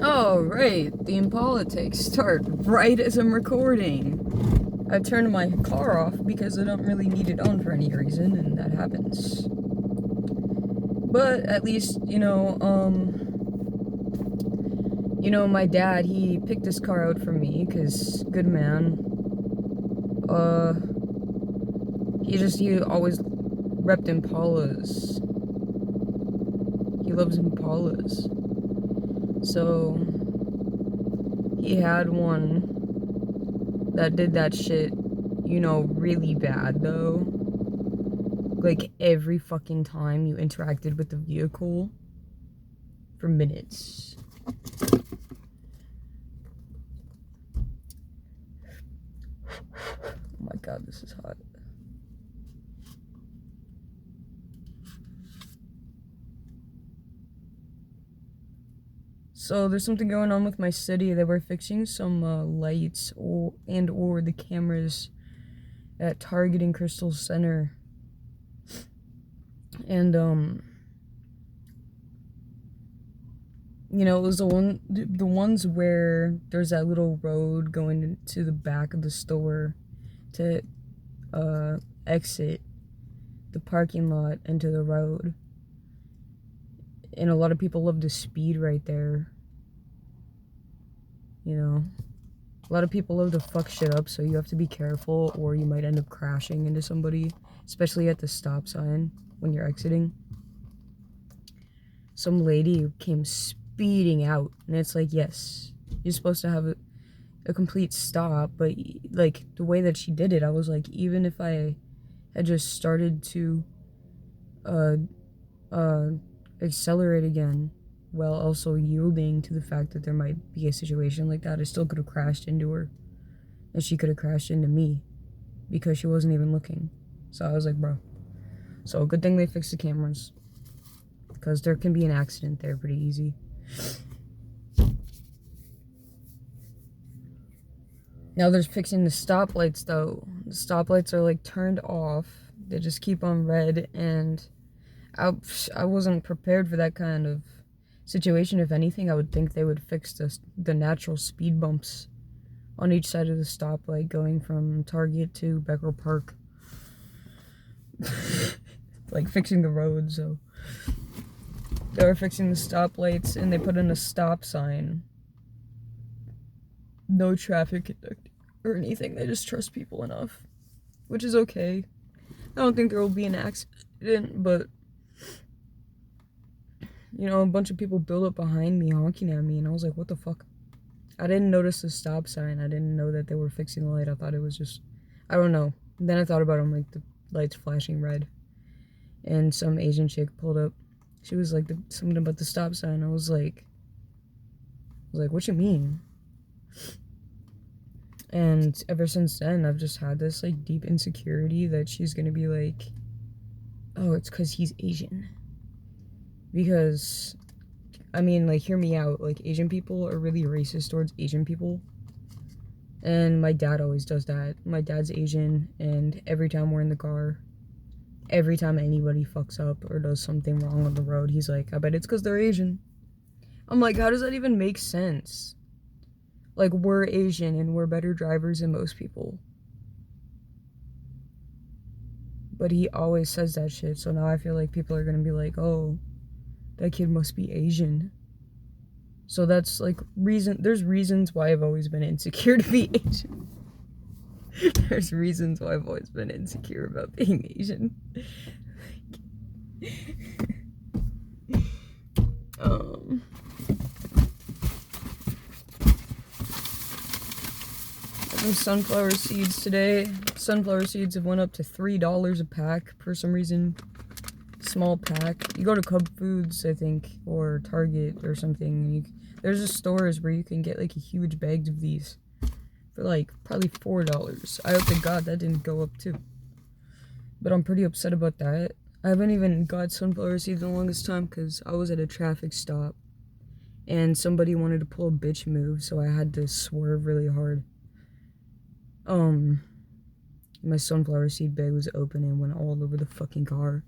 Oh, right. The Impala takes start right as I'm recording. I turned my car off because I don't really need it on for any reason, and that happens. But at least, my dad, he picked this car out for me, because good man. Uh, he always repped Impalas. He loves Impalas. So, he had one that did that shit, really bad though. Like every fucking time you interacted with the vehicle for minutes. Oh my god, this is hot. So there's something going on with my city. They were fixing some lights or the cameras at Target in Crystal Center. And it was the ones where there's that little road going to the back of the store to exit the parking lot into the road. And a lot of people love to speed right there. A lot of people love to fuck shit up, so you have to be careful or you might end up crashing into somebody, especially at the stop sign when you're exiting. Some lady came speeding out, and it's like, yes, you're supposed to have a complete stop, but like the way that she did it, I was like, even if I had just started to accelerate again while also yielding to the fact that there might be a situation like that, I still could have crashed into her, and she could have crashed into me because she wasn't even looking. So I was like, bro. So good thing they fixed the cameras, because there can be an accident there pretty easy. Now they're fixing the stoplights though. The stoplights are like turned off. They just keep on red, and I wasn't prepared for that kind of situation. If anything, I would think they would fix the natural speed bumps on each side of the stoplight going from Target to Becker Park. Like fixing the road, so they were fixing the stoplights, and they put in a stop sign. No traffic conducting or anything. They just trust people enough, which is okay. I don't think there will be an accident, but a bunch of people built up behind me honking at me, and I was like, what the fuck? I didn't notice the stop sign. I didn't know that they were fixing the light. I thought it was just, I don't know. And then I thought about them, like the lights flashing red, and some Asian chick pulled up. She was like, something about the stop sign. I was like, what you mean? And ever since then, I've just had this like deep insecurity that she's gonna be like, oh, it's because he's Asian. Because, I mean, like, hear me out. Like, Asian people are really racist towards Asian people. And my dad always does that. My dad's Asian, and every time we're in the car, every time anybody fucks up or does something wrong on the road, he's like, I bet it's because they're Asian. I'm like, how does that even make sense? Like, we're Asian and we're better drivers than most people. But he always says that shit, so now I feel like people are gonna be like, oh, that kid must be Asian. So that's like there's reasons why I've always been insecure to be Asian. There's reasons why I've always been insecure about being Asian. Some sunflower seeds today. Sunflower seeds have went up to $3 a pack for some reason. Small pack. You go to Cub Foods, I think, or Target or something, and there's just stores where you can get like a huge bag of these for like probably $4. I hope to God that didn't go up too. But I'm pretty upset about that. I haven't even got sunflower seeds in the longest time because I was at a traffic stop and somebody wanted to pull a bitch move, so I had to swerve really hard. My sunflower seed bag was open and went all over the fucking car.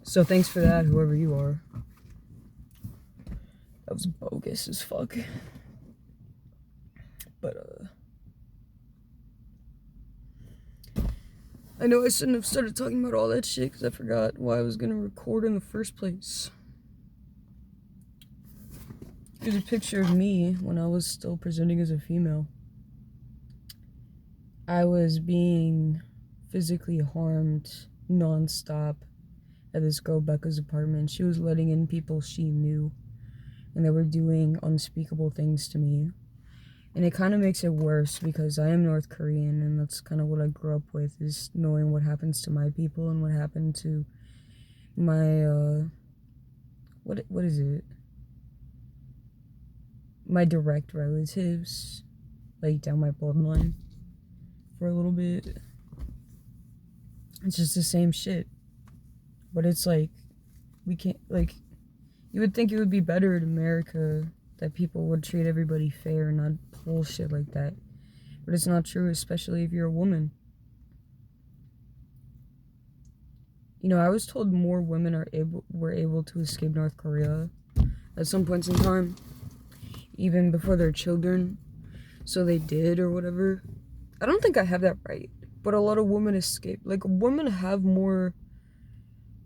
So thanks for that, whoever you are. That was bogus as fuck. But, I know I shouldn't have started talking about all that shit because I forgot why I was gonna record in the first place. Here's a picture of me when I was still presenting as a female. I was being physically harmed non-stop at this girl Becca's apartment. She was letting in people she knew, and they were doing unspeakable things to me. And it kind of makes it worse because I am North Korean, and that's kind of what I grew up with, is knowing what happens to my people and what happened to my, what is it? My direct relatives, like down my bloodline for a little bit. It's just the same shit. But it's like, we can't, like, you would think it would be better in America that people would treat everybody fair and not bullshit like that. But it's not true, especially if you're a woman. You know, I was told more women were able to escape North Korea at some points in time, even before their children, so they did or whatever. I don't think I have that right, but a lot of women escape. Like, women have more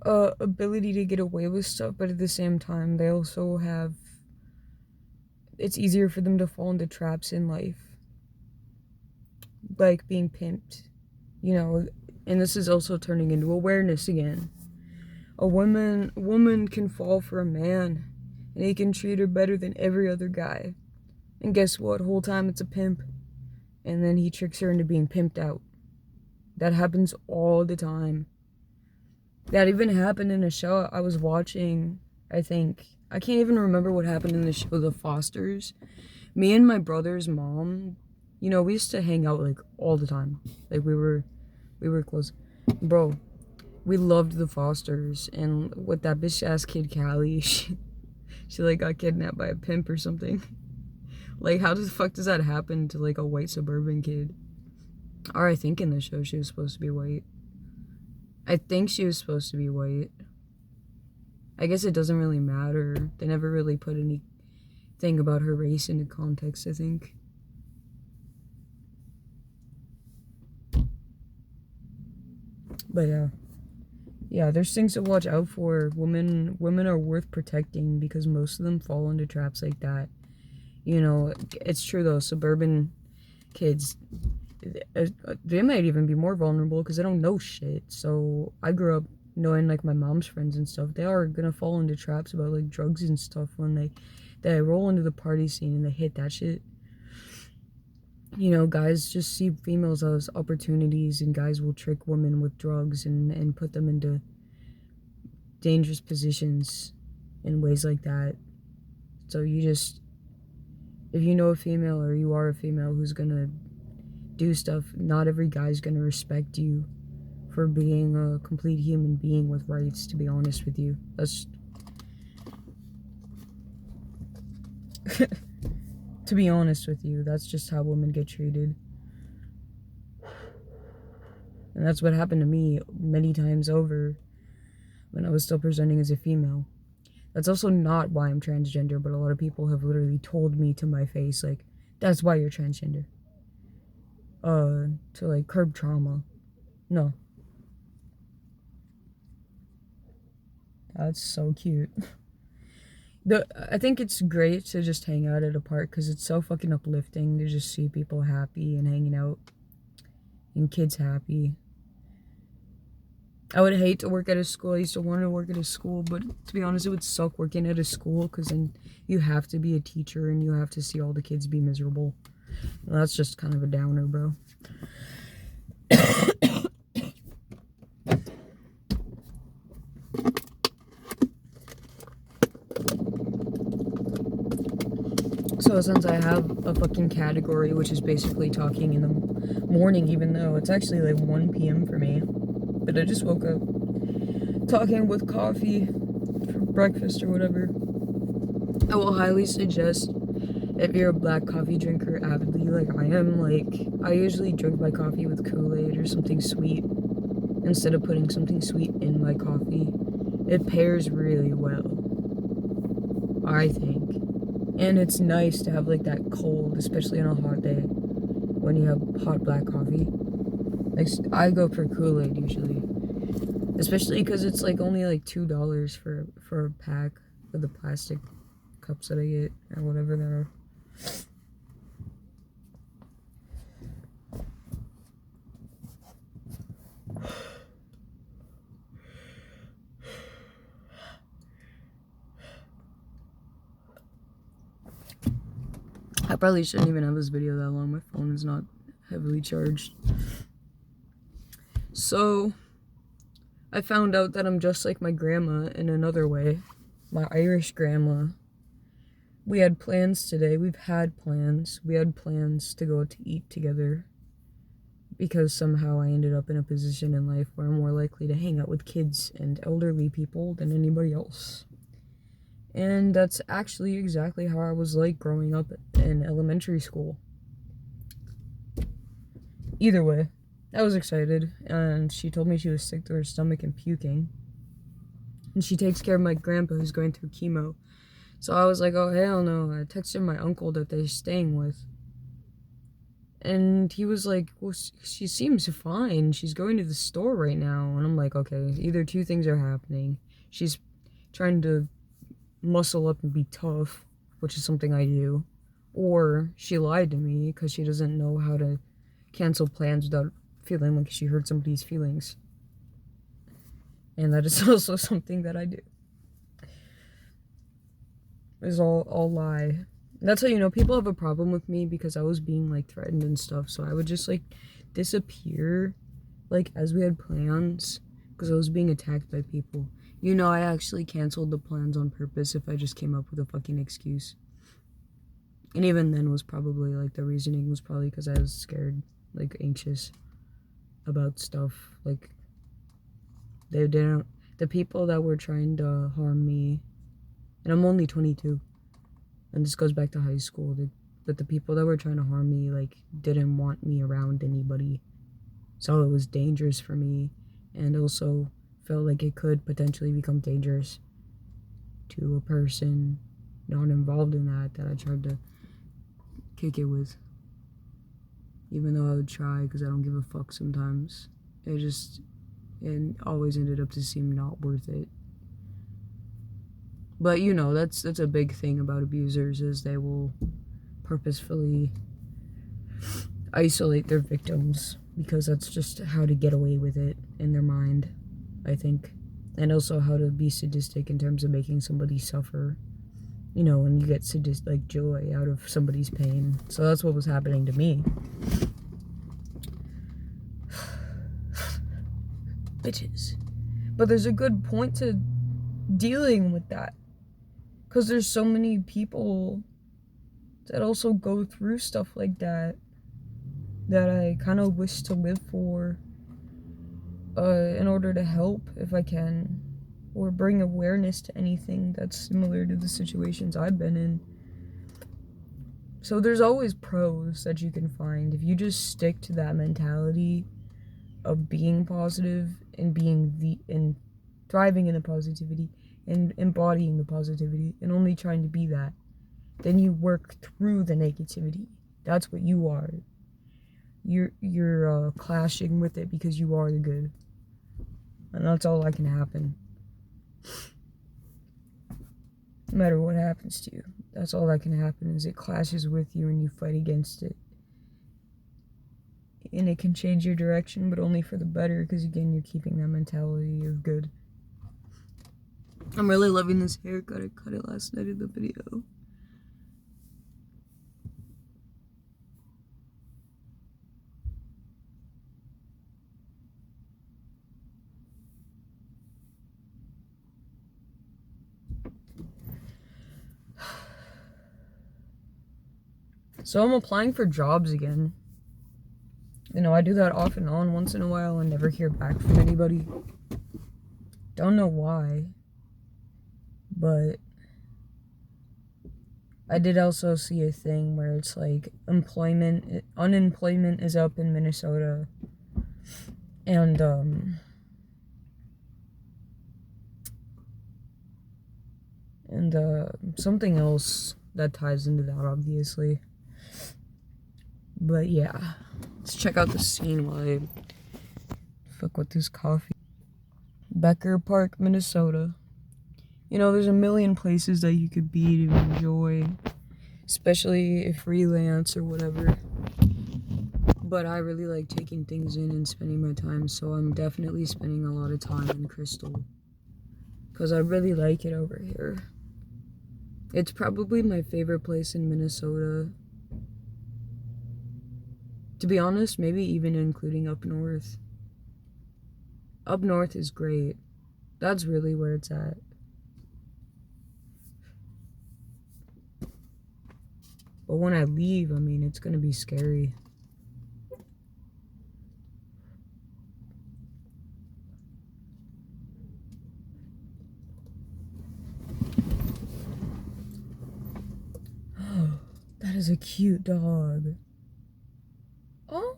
ability to get away with stuff, but at the same time, they also have, it's easier for them to fall into traps in life, like being pimped, you know. And this is also turning into awareness again. A woman can fall for a man, and he can treat her better than every other guy. And guess what? Whole time it's a pimp. And then he tricks her into being pimped out. That happens all the time. That even happened in a show I was watching, I think. I can't even remember what happened in the show, The Fosters. Me and my brother's mom, you know, we used to hang out, like, all the time. Like, we were close. Bro, we loved The Fosters. And with that bitch-ass kid, Callie, she like, got kidnapped by a pimp or something. Like, how the fuck does that happen to, like, a white suburban kid? Or I think in the show she was supposed to be white. I think she was supposed to be white. I guess it doesn't really matter. They never really put anything about her race into context, I think. But yeah. Yeah, there's things to watch out for. Women are worth protecting because most of them fall into traps like that. You know, it's true though, suburban kids, they might even be more vulnerable because they don't know shit. So I grew up knowing, like, my mom's friends and stuff, they are gonna fall into traps about, like, drugs and stuff when they roll into the party scene and they hit that shit. You know, guys just see females as opportunities, and guys will trick women with drugs and put them into dangerous positions in ways like that. So you just, if you know a female or you are a female who's gonna do stuff, not every guy's gonna respect you for being a complete human being with rights, to be honest with you. That's to be honest with you, that's just how women get treated. And that's what happened to me many times over when I was still presenting as a female. That's also not why I'm transgender, but a lot of people have literally told me to my face, like, that's why you're transgender. To, like, curb trauma. No. That's so cute. I think it's great to just hang out at a park because it's so fucking uplifting to just see people happy and hanging out and kids happy. I would hate to work at a school. I used to want to work at a school, but to be honest, it would suck working at a school because then you have to be a teacher and you have to see all the kids be miserable. Well, that's just kind of a downer, bro. So since I have a fucking category, which is basically talking in the morning, even though it's actually like 1 p.m. for me, but I just woke up talking with coffee for breakfast or whatever. I will highly suggest, if you're a black coffee drinker avidly like I am, like, I usually drink my coffee with Kool-Aid or something sweet instead of putting something sweet in my coffee. It pairs really well, I think. And it's nice to have like that cold, especially on a hot day when you have hot black coffee. Like, I go for Kool-Aid usually, especially because it's like only like $2 for a pack of the plastic cups that I get or whatever they are. I probably shouldn't even have this video that long. My phone is not heavily charged. So, I found out that I'm just like my grandma in another way. My Irish grandma. We had plans today. We've had plans. We had plans to go to eat together. Because somehow I ended up in a position in life where I'm more likely to hang out with kids and elderly people than anybody else. And that's actually exactly how I was like growing up in elementary school. Either way, I was excited, and she told me she was sick to her stomach and puking. And she takes care of my grandpa who's going through chemo. So I was like, oh, hell no. I texted my uncle that they're staying with. And he was like, well, she seems fine. She's going to the store right now. And I'm like, okay, either two things are happening. She's trying to muscle up and be tough, which is something I do, or she lied to me because she doesn't know how to cancel plans without feeling like she hurt somebody's feelings. And that is also something that I do. It's all lie. That's how you know people have a problem with me, because I was being like threatened and stuff, so I would just like disappear like as we had plans, because I was being attacked by people. You know, I actually canceled the plans on purpose if I just came up with a fucking excuse. And even then was probably, like, the reasoning was probably because I was scared, like, anxious about stuff. Like, they didn't, the people that were trying to harm me, and I'm only 22, and this goes back to high school, but the people that were trying to harm me, like, didn't want me around anybody. So it was dangerous for me, and also felt like it could potentially become dangerous to a person not involved in that I tried to kick it with. Even though I would try, because I don't give a fuck sometimes. It always ended up to seem not worth it. But you know, that's a big thing about abusers, is they will purposefully isolate their victims, because that's just how to get away with it in their mind, I think. And also how to be sadistic in terms of making somebody suffer. You know, when you get like joy out of somebody's pain. So that's what was happening to me. Bitches. But there's a good point to dealing with that, because there's so many people that also go through stuff like that I kind of wish to live for, in order to help if I can, or bring awareness to anything that's similar to the situations I've been in. So there's always pros that you can find if you just stick to that mentality of being positive and and thriving in the positivity and embodying the positivity and only trying to be that. Then you work through the negativity. That's what you are. You're clashing with it because you are the good. And that's all that can happen. No matter what happens to you, that's all that can happen, is it clashes with you and you fight against it. And it can change your direction, but only for the better, because again, you're keeping that mentality of good. I'm really loving this haircut. I cut it last night in the video. So I'm applying for jobs again. You know, I do that off and on once in a while and never hear back from anybody. Don't know why. But I did also see a thing where it's like unemployment is up in Minnesota. And, something else that ties into that, obviously. But yeah, let's check out the scene while I fuck with this coffee. Becker Park, Minnesota. You know, there's a million places that you could be to enjoy, especially if freelance or whatever. But I really like taking things in and spending my time, so I'm definitely spending a lot of time in Crystal. Because I really like it over here. It's probably my favorite place in Minnesota. To be honest, maybe even including up north. Up north is great. That's really where it's at. But when I leave, I mean, it's gonna be scary. Oh, that is a cute dog. Oh.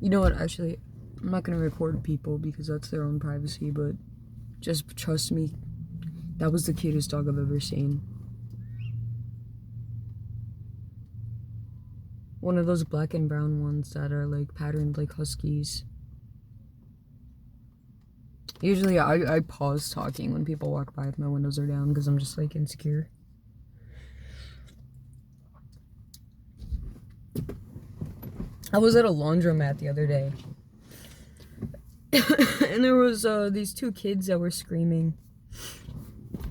You know what, actually, I'm not gonna record people because that's their own privacy, but just trust me, that was the cutest dog I've ever seen. One of those black and brown ones that are like patterned like huskies. Usually I pause talking when people walk by if my windows are down because I'm just like insecure. I was at a laundromat the other day. And there was these two kids that were screaming.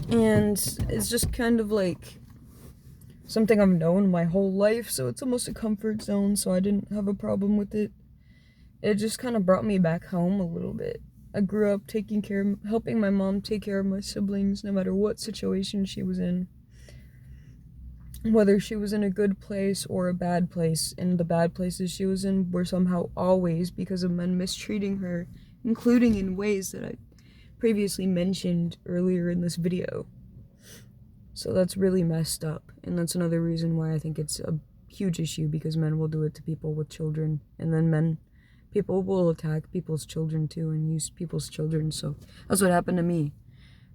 And it's just kind of like something I've known my whole life, so it's almost a comfort zone, so I didn't have a problem with it. It just kind of brought me back home a little bit. I grew up helping my mom take care of my siblings no matter what situation she was in. Whether she was in a good place or a bad place, and the bad places she was in were somehow always because of men mistreating her, including in ways that I previously mentioned earlier in this video. So that's really messed up, and that's another reason why I think it's a huge issue, because men will do it to people with children, and then people will attack people's children too and use people's children. So that's what happened to me.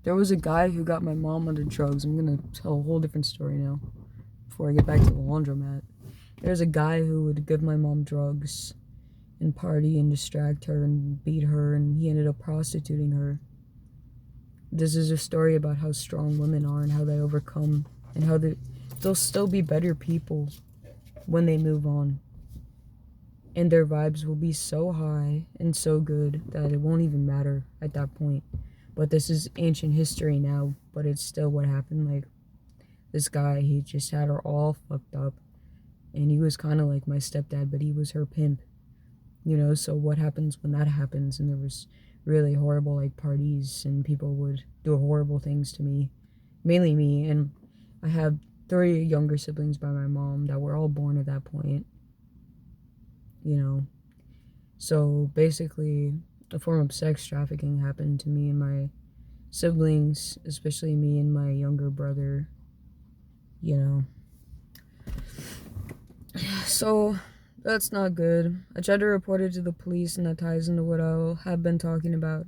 There was a guy who got my mom onto drugs. I'm gonna tell a whole different story now before I get back to the laundromat. There's a guy who would give my mom drugs and party and distract her and beat her, and he ended up prostituting her. This is a story about how strong women are and how they overcome, and how they'll still be better people when they move on. And their vibes will be so high and so good that it won't even matter at that point. But this is ancient history now, but it's still what happened. Like, this guy, he just had her all fucked up, and he was kind of like my stepdad, but he was her pimp, you know. So what happens when that happens? And there was really horrible like parties, and people would do horrible things to me, mainly me. And I have 3 younger siblings by my mom that were all born at that point, you know. So basically a form of sex trafficking happened to me and my siblings, especially me and my younger brother, you know. So that's not good. I tried to report it to the police, and that ties into what I have been talking about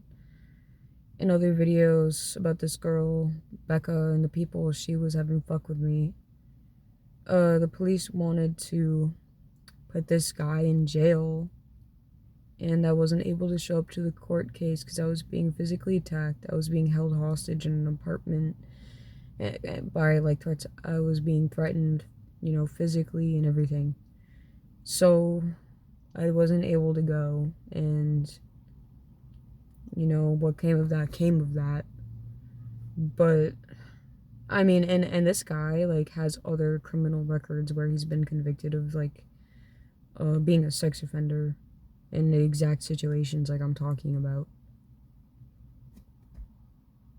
in other videos about this girl, Becca, and the people she was having fuck with me. The police wanted to put this guy in jail, and I wasn't able to show up to the court case because I was being physically attacked. I was being held hostage in an apartment by like threats. I was being threatened, you know, physically and everything. So I wasn't able to go, and you know, what came of that. But I mean, and this guy like has other criminal records where he's been convicted of like being a sex offender in the exact situations like I'm talking about,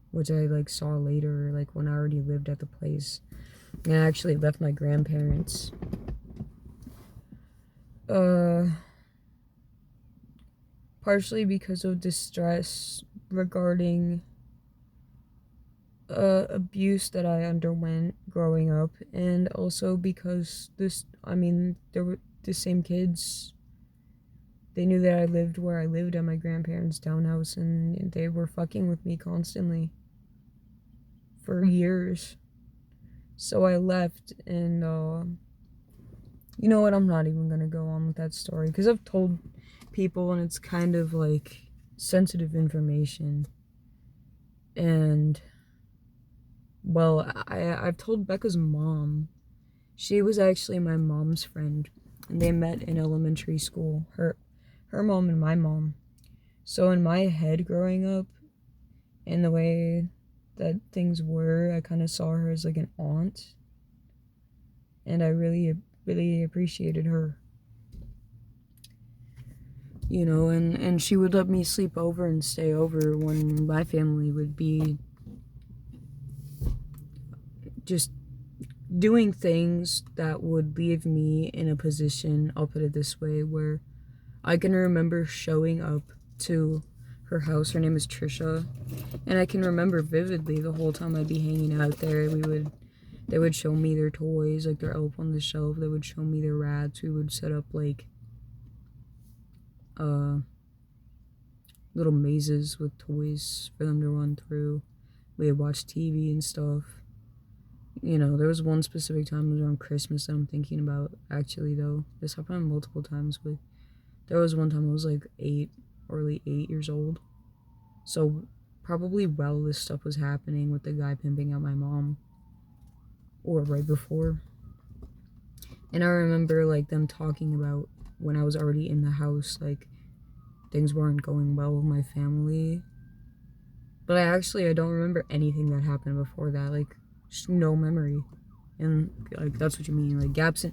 which I like saw later, like when I already lived at the place, and I actually left my grandparents. Partially because of distress regarding abuse that I underwent growing up, and also because there were the same kids. They knew that I lived where I lived at my grandparents' townhouse, and they were fucking with me constantly for years. So I left, and you know what? I'm not even gonna go on with that story because I've told people, and it's kind of like sensitive information. And well, I've told Becca's mom. She was actually my mom's friend, and they met in elementary school. Her mom and my mom. So in my head growing up, and the way that things were, I kind of saw her as like an aunt, and I really appreciated her. You know, and she would let me sleep over and stay over when my family would be just doing things that would leave me in a position, I'll put it this way, where I can remember showing up to her house. Her name is Trisha, and I can remember vividly the whole time I'd be hanging out there. They would show me their toys, like their Elf on the Shelf. They would show me their rats. We would set up like little mazes with toys for them to run through. We would watch TV and stuff. You know, there was one specific time, it was around Christmas, that I'm thinking about, actually, though. This happened multiple times, but there was one time I was like 8 years old. So probably while this stuff was happening with the guy pimping out my mom, or right before. And I remember like them talking about when I was already in the house, like things weren't going well with my family. But I don't remember anything that happened before that, like just no memory. And like that's what you mean, like gaps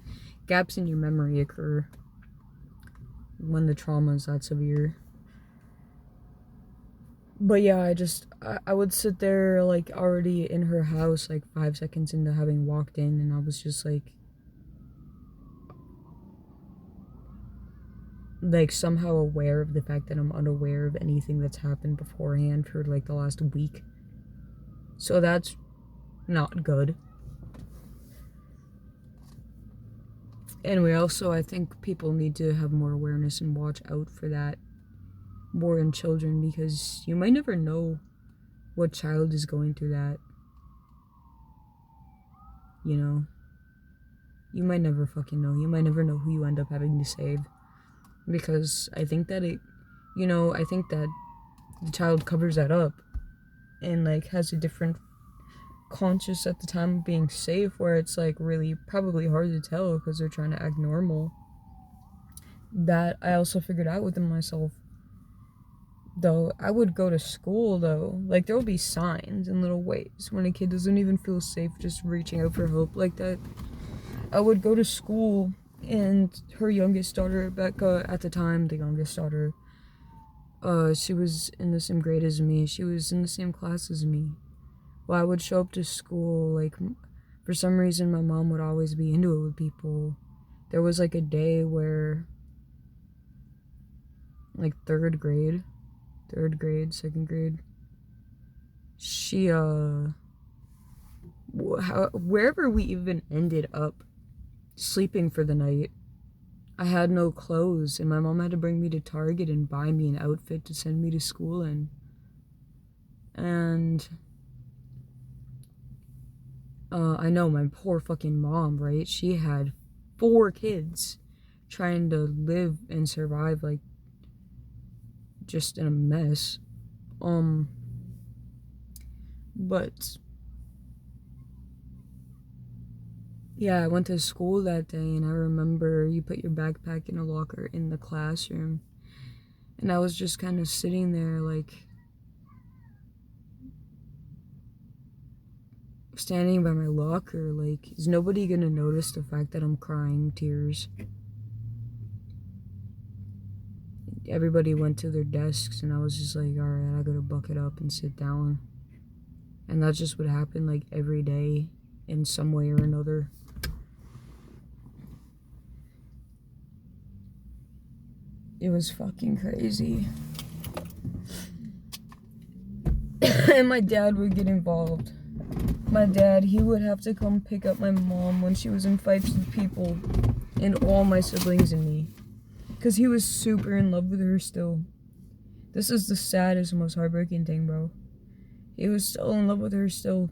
in your memory occur when the trauma is that severe. But yeah, I would sit there like already in her house like 5 seconds into having walked in, and I was just like somehow aware of the fact that I'm unaware of anything that's happened beforehand for like the last week. So that's not good. Anyway, also I think people need to have more awareness and watch out for that more in children, because you might never know what child is going through that. You know, you might never fucking know. You might never know who you end up having to save, because I think that I think that the child covers that up and like has a different conscious at the time of being safe, where it's like really probably hard to tell because they're trying to act normal. That I also figured out within myself. Though I would go to school, though, like there will be signs in little ways when a kid doesn't even feel safe just reaching out for help like that. I would go to school, and her youngest daughter, Becca, at the time, the youngest daughter, she was in the same grade as me. She was in the same class as me. Well, I would show up to school, like, for some reason, my mom would always be into it with people. There was, like, a day where, like, second grade, she, wherever we even ended up sleeping for the night, I had no clothes, and my mom had to bring me to Target and buy me an outfit to send me to school in. And I know, my poor fucking mom, right? She had 4 kids trying to live and survive, like, just in a mess. But yeah, I went to school that day, and I remember you put your backpack in a locker in the classroom, and I was just kind of sitting there, like, standing by my locker, like, is nobody gonna notice the fact that I'm crying tears? Everybody went to their desks, and I was just like, alright, I gotta buck it up and sit down. And that's just what happened, like, every day in some way or another. It was fucking crazy. And my dad would get involved. My dad, he would have to come pick up my mom when she was in fights with people, and all my siblings and me. Because he was super in love with her still. This is the saddest, most heartbreaking thing, bro. He was still in love with her still.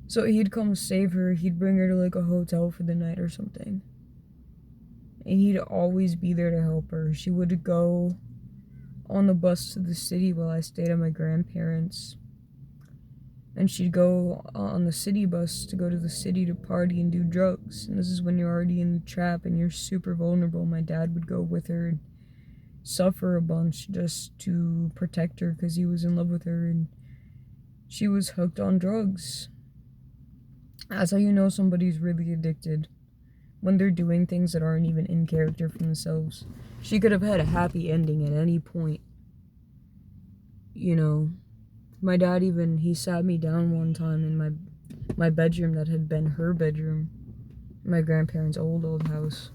So he'd come save her. He'd bring her to like a hotel for the night or something. And he'd always be there to help her. She would go on the bus to the city while I stayed at my grandparents'. And she'd go on the city bus to go to the city to party and do drugs. And this is when you're already in the trap and you're super vulnerable. My dad would go with her and suffer a bunch just to protect her because he was in love with her and she was hooked on drugs. That's how you know somebody's really addicted. When they're doing things that aren't even in character for themselves. She could have had a happy ending at any point. You know, my dad he sat me down one time in my bedroom that had been her bedroom. My grandparents' old house.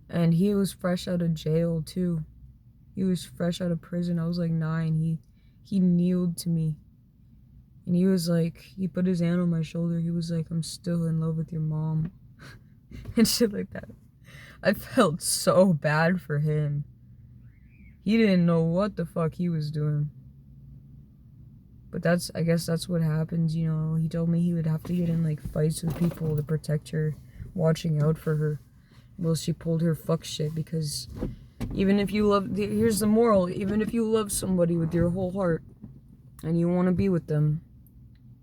And he was fresh out of jail too. He was fresh out of prison. I was like 9. He kneeled to me. And he was like, he put his hand on my shoulder. He was like, I'm still in love with your mom. And shit like that. I felt so bad for him. He didn't know what the fuck he was doing. But I guess that's what happens, you know. He told me he would have to get in like fights with people to protect her, watching out for her. Well, she pulled her fuck shit because even if you love, here's the moral, even if you love somebody with your whole heart and you want to be with them,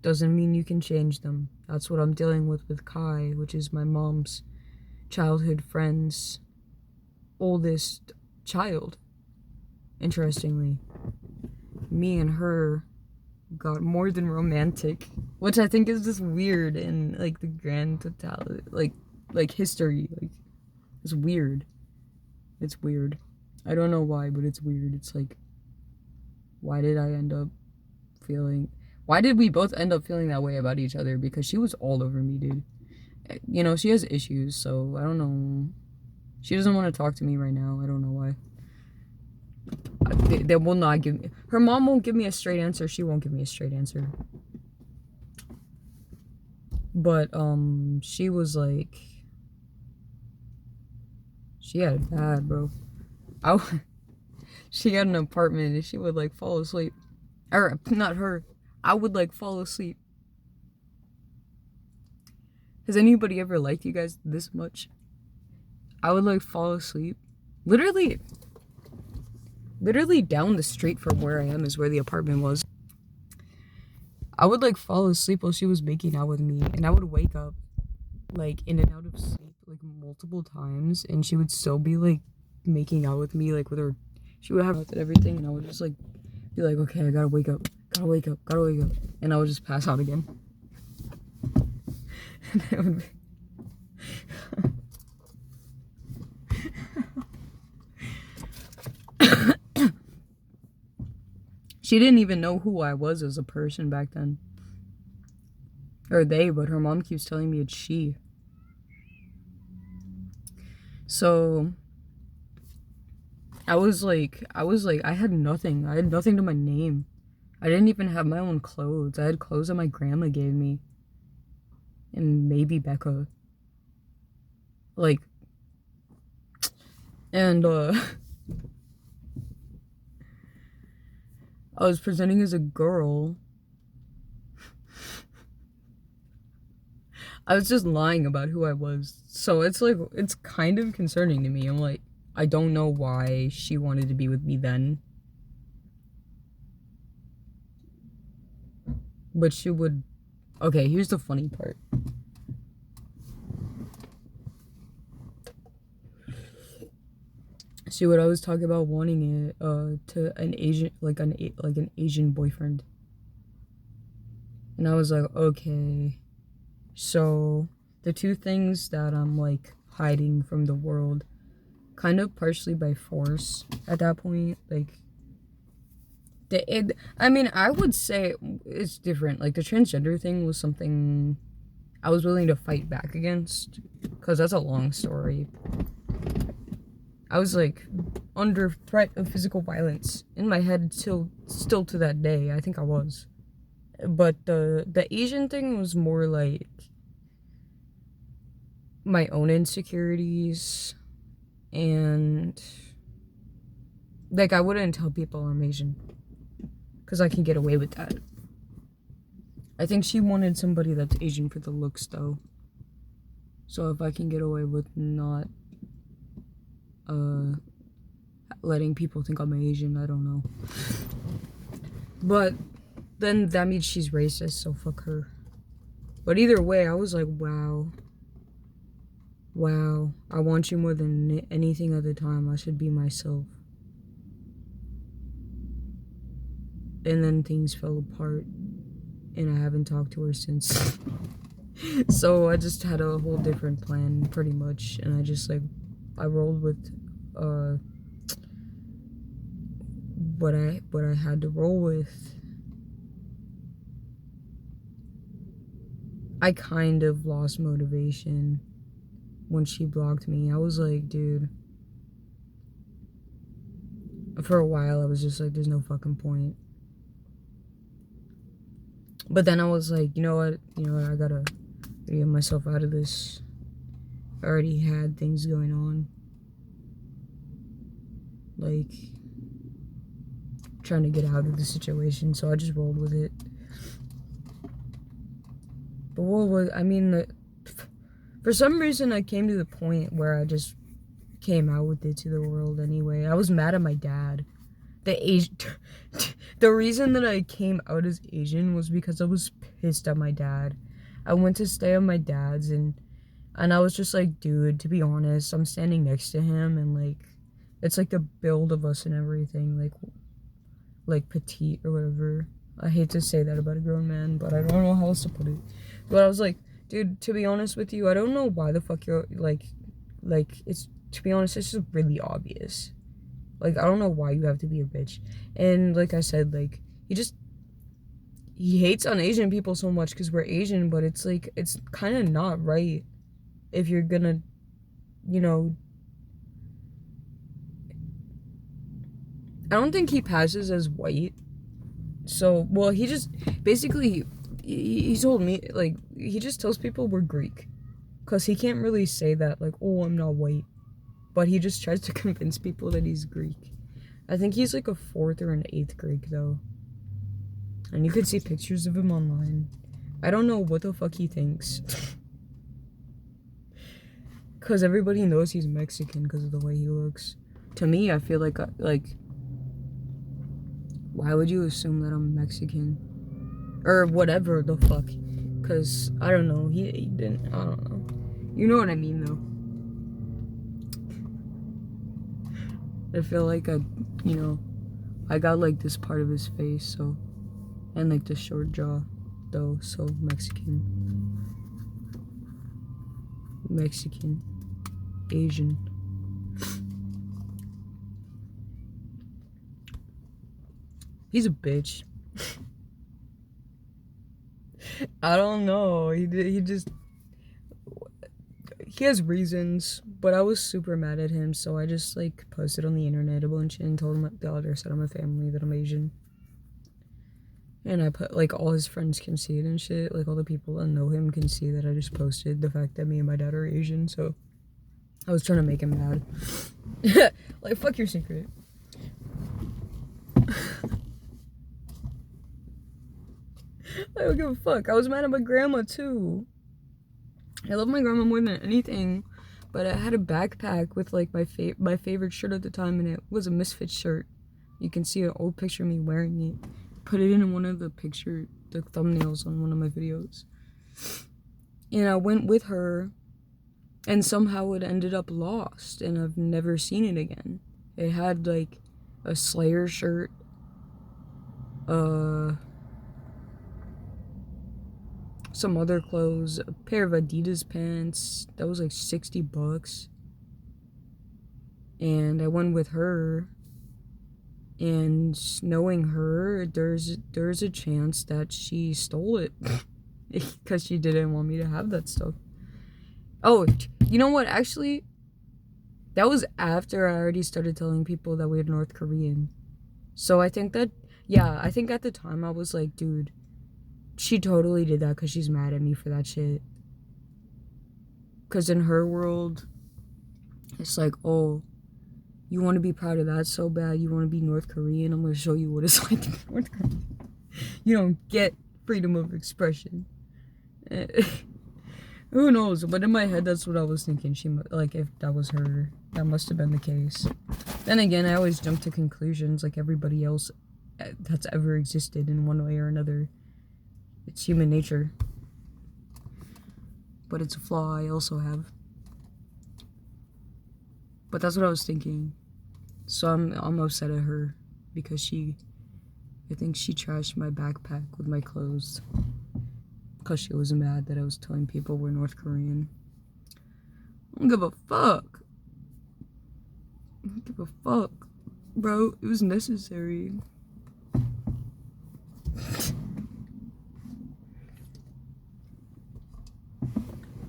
doesn't mean you can change them. That's what I'm dealing with Kai, which is my mom's childhood friend's oldest child. Interestingly, me and her got more than romantic, which I think is just weird in like the grand totality, like history. Like, it's weird. It's weird. I don't know why, but it's weird. It's like, why did we both end up feeling that way about each other? Because she was all over me, dude. You know, she has issues, so I don't know. She doesn't want to talk to me right now. I don't know why. They will not give me... Her mom won't give me a straight answer. She won't give me a straight answer. But, she was like... She had it bad, bro. She had an apartment and she would, like, fall asleep. Or, not her. I would, like, fall asleep. Has anybody ever liked you guys this much? I would, like, fall asleep. Literally down the street from where I am is where the apartment was. I would, like, fall asleep while she was making out with me. And I would wake up, like, in and out of sleep, like, multiple times. And she would still be, like, making out with me, like, with her... She would have and everything. And I would just, like, be like, okay, I gotta wake up. Gotta wake up. And I would just pass out again. And that would be... She didn't even know who I was as a person back then. Or they, but her mom keeps telling me it's she. So... I was like, I had nothing. I had nothing to my name. I didn't even have my own clothes. I had clothes that my grandma gave me. And maybe Becca. Like... And, I was presenting as a girl. I was just lying about who I was. So it's like, it's kind of concerning to me. I'm like, I don't know why she wanted to be with me then. But she would... Okay, here's the funny part. She would always talk about wanting it to an Asian, like an Asian boyfriend. And I was like, okay. So the two things that I'm like hiding from the world, kind of partially by force at that point, like I mean, I would say it's different. Like the transgender thing was something I was willing to fight back against, because that's a long story. I was like under threat of physical violence in my head still to that day. I think I was. But the Asian thing was more like, my own insecurities, and like I wouldn't tell people I'm Asian because I can get away with that. I think she wanted somebody that's Asian for the looks though. So if I can get away with not letting people think I'm Asian, I don't know. But then that means she's racist, so fuck her. But either way, I was like, wow. Wow, I want you more than anything at the time. I should be myself. And then things fell apart, and I haven't talked to her since. So I just had a whole different plan, pretty much, and I just like, I rolled with, what I had to roll with. I kind of lost motivation when she blocked me. I was like, dude, for a while I was just like, there's no fucking point. But then I was like, you know what, I gotta get myself out of this. I already had things going on, like trying to get out of the situation, so I just rolled with it. But what was, I mean, for some reason I came to the point where I just came out with it to the world anyway. I was mad at my dad. The reason that I came out as Asian was because I was pissed at my dad. I went to stay at my dad's, and I was just like, dude, to be honest, I'm standing next to him, and like, it's like the build of us and everything, like petite or whatever. I hate to say that about a grown man, but I don't know how else to put it. But I was like, dude, to be honest with you, I don't know why the fuck you're like, it's, to be honest, it's just really obvious. Like, I don't know why you have to be a bitch. And like I said, like, he hates on Asian people so much because we're Asian, but it's like, it's kind of not right if you're gonna, I don't think he passes as white. So, well, he just, basically, he told me, like, he just tells people we're Greek. Because he can't really say that, like, oh, I'm not white. But he just tries to convince people that he's Greek. I think he's like a 4th or an 8th Greek, though. And you can see pictures of him online. I don't know what the fuck he thinks. Because everybody knows he's Mexican because of the way he looks. To me, I feel like, why would you assume that I'm Mexican? Or whatever the fuck. Because, I don't know, he didn't, I don't know. You know what I mean, though. I feel like I got like this part of his face, so, and like the short jaw, though, so Mexican, Asian. He's a bitch. I don't know. He has reasons, but I was super mad at him, so I just like posted on the internet a bunch and told him the other side of my family that I'm Asian. And I put like all his friends can see it and shit. Like all the people that know him can see that I just posted the fact that me and my dad are Asian. So I was trying to make him mad. Like, fuck your secret. I don't give a fuck. I was mad at my grandma too. I love my grandma more than anything, but I had a backpack with like my favorite shirt at the time, and it was a Misfits shirt. You can see an old picture of me wearing it. Put it in one of the thumbnails on one of my videos. And I went with her, and somehow it ended up lost, and I've never seen it again. It had like a Slayer shirt, some other clothes, a pair of Adidas pants that was like $60, and I went with her, and knowing her, there's a chance that she stole it because she didn't want me to have that stuff. Oh, you know what, actually, that was after I already started telling people that we were North Korean. So I think at the time I was like, dude, she totally did that because she's mad at me for that shit. Because in her world, it's like, oh, you want to be proud of that so bad, you want to be North Korean, I'm going to show you what it's like to be North Korean. You don't get freedom of expression. Who knows? But in my head, that's what I was thinking. Like, if that was her, that must have been the case. Then again, I always jump to conclusions like everybody else that's ever existed in one way or another. It's human nature. But it's a flaw I also have. But that's what I was thinking. So I'm upset at her because I think she trashed my backpack with my clothes. Because she was mad that I was telling people we're North Korean. I don't give a fuck. I don't give a fuck. Bro, it was necessary.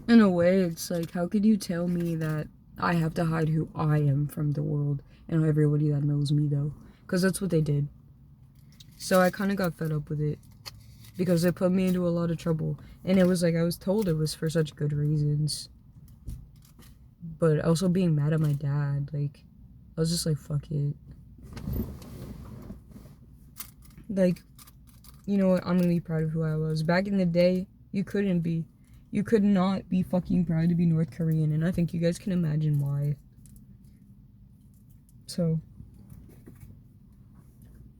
In a way, it's like, how could you tell me that I have to hide who I am from the world and everybody that knows me, though? Because that's what they did. So I kind of got fed up with it. Because it put me into a lot of trouble. And it was like, I was told it was for such good reasons. But also being mad at my dad, like, I was just like, fuck it. Like, you know what, I'm gonna be proud of who I was. Back in the day, you couldn't be. You could not be fucking proud to be North Korean, and I think you guys can imagine why. So,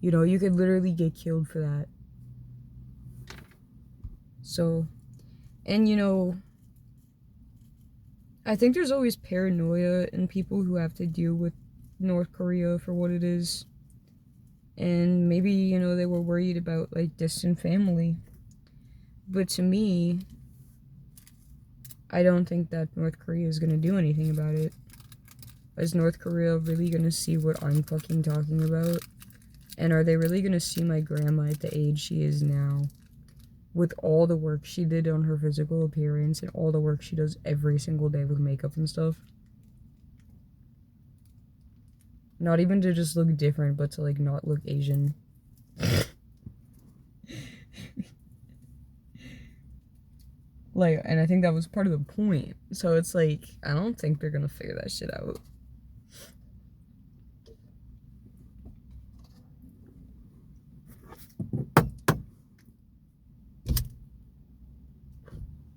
you know, you could literally get killed for that. So, and you know, I think there's always paranoia in people who have to deal with North Korea for what it is. And maybe, you know, they were worried about, like, distant family. But to me, I don't think that North Korea is gonna do anything about it. Is North Korea really gonna see what I'm fucking talking about? And are they really gonna see my grandma at the age she is now? With all the work she did on her physical appearance and all the work she does every single day with makeup and stuff. Not even to just look different, but to, like, not look Asian. Like, and I think that was part of the point. So it's like, I don't think they're gonna figure that shit out.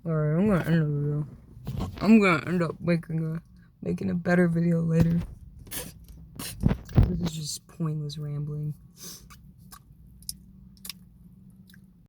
Alright, I'm gonna end the video. I'm gonna end up making a better video later. This is just pointless rambling.